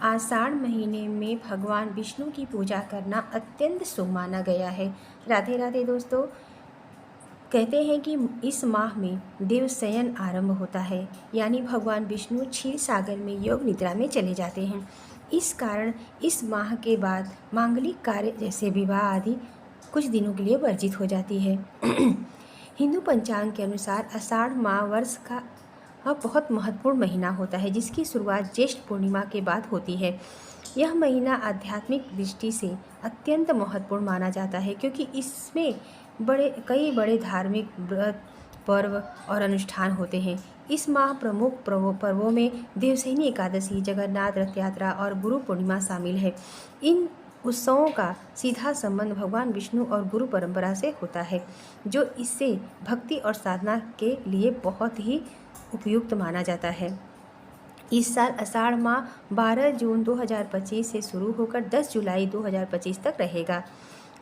आषाढ़ महीने में भगवान विष्णु की पूजा करना अत्यंत शुभ माना गया है। राधे राधे दोस्तों। कहते हैं कि इस माह में देवशयन आरंभ होता है, यानी भगवान विष्णु क्षीर सागर में योग निद्रा में चले जाते हैं। इस कारण इस माह के बाद मांगलिक कार्य जैसे विवाह आदि कुछ दिनों के लिए वर्जित हो जाती है। हिंदू पंचांग के अनुसार आषाढ़ माह वर्ष का बहुत महत्वपूर्ण महीना होता है, जिसकी शुरुआत ज्येष्ठ पूर्णिमा के बाद होती है। यह महीना आध्यात्मिक दृष्टि से अत्यंत महत्वपूर्ण माना जाता है, क्योंकि इसमें कई बड़े धार्मिक व्रत, पर्व और अनुष्ठान होते हैं। इस माह प्रमुख पर्वों में देवशयनी एकादशी, जगन्नाथ रथ यात्रा और गुरु पूर्णिमा शामिल है। इन उत्सवों का सीधा संबंध भगवान विष्णु और गुरु परंपरा से होता है, जो इससे भक्ति और साधना के लिए बहुत ही उपयुक्त माना जाता है। इस साल आषाढ़ माह 12 जून 2025 से शुरू होकर 10 जुलाई 2025 तक रहेगा।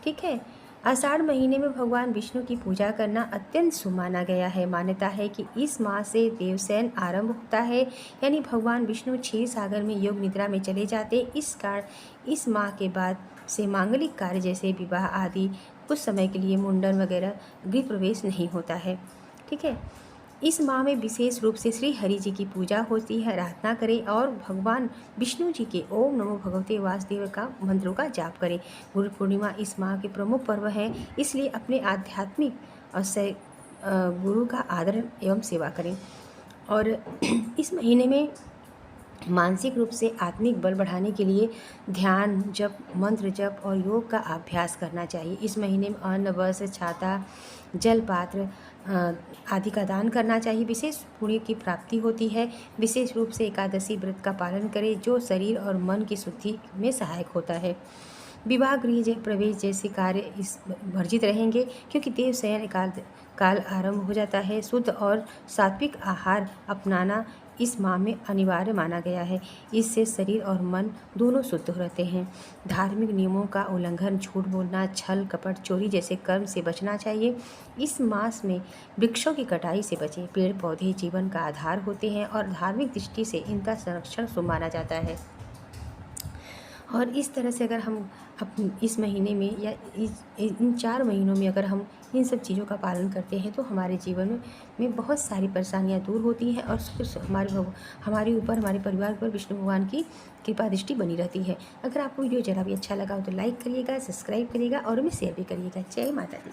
ठीक है। आषाढ़ महीने में भगवान विष्णु की पूजा करना अत्यंत शुभ माना गया है। मान्यता है कि इस माह से देवशयन आरंभ होता है, यानी भगवान विष्णु क्षीर सागर में योग निद्रा में चले जाते। इस कारण इस माह के बाद से मांगलिक कार्य जैसे विवाह आदि कुछ समय के लिए मुंडन वगैरह गृह प्रवेश नहीं होता है। ठीक है। इस माह में विशेष रूप से श्री हरि जी की पूजा होती है। आराधना करें और भगवान विष्णु जी के ओम नमो भगवते वासुदेव का मंत्रों का जाप करें। गुरु पूर्णिमा इस माह के प्रमुख पर्व है, इसलिए अपने आध्यात्मिक और गुरु का आदर एवं सेवा करें। और इस महीने में मानसिक रूप से आत्मिक बल बढ़ाने के लिए ध्यान, जप, मंत्र जप और योग का अभ्यास करना चाहिए। इस महीने में अन्न, वस्त्र, छाता, जल पात्र आदि का दान करना चाहिए। विशेष पुण्य की प्राप्ति होती है। विशेष रूप से एकादशी व्रत का पालन करें, जो शरीर और मन की शुद्धि में सहायक होता है। विवाह गृह प्रवेश जैसे कार्य इस वर्जित रहेंगे, क्योंकि देवशयन काल आरंभ हो जाता है। शुद्ध और सात्विक आहार अपनाना इस माह में अनिवार्य माना गया है। इससे शरीर और मन दोनों शुद्ध रहते हैं। धार्मिक नियमों का उल्लंघन, झूठ बोलना, छल कपट, चोरी जैसे कर्म से बचना चाहिए। इस मास में वृक्षों की कटाई से बचें। पेड़ पौधे जीवन का आधार होते हैं और धार्मिक दृष्टि से इनका संरक्षण शुभ माना जाता है। और इस तरह से अगर हम इस महीने में या इन 4 महीनों में अगर हम इन सब चीज़ों का पालन करते हैं, तो हमारे जीवन में बहुत सारी परेशानियां दूर होती हैं और हमारे ऊपर, हमारे परिवार पर विष्णु भगवान की कृपा दृष्टि बनी रहती है। अगर आपको वीडियो ज़रा भी अच्छा लगा हो तो लाइक करिएगा, सब्सक्राइब करिएगा और हमें शेयर भी करिएगा। जय माता दी।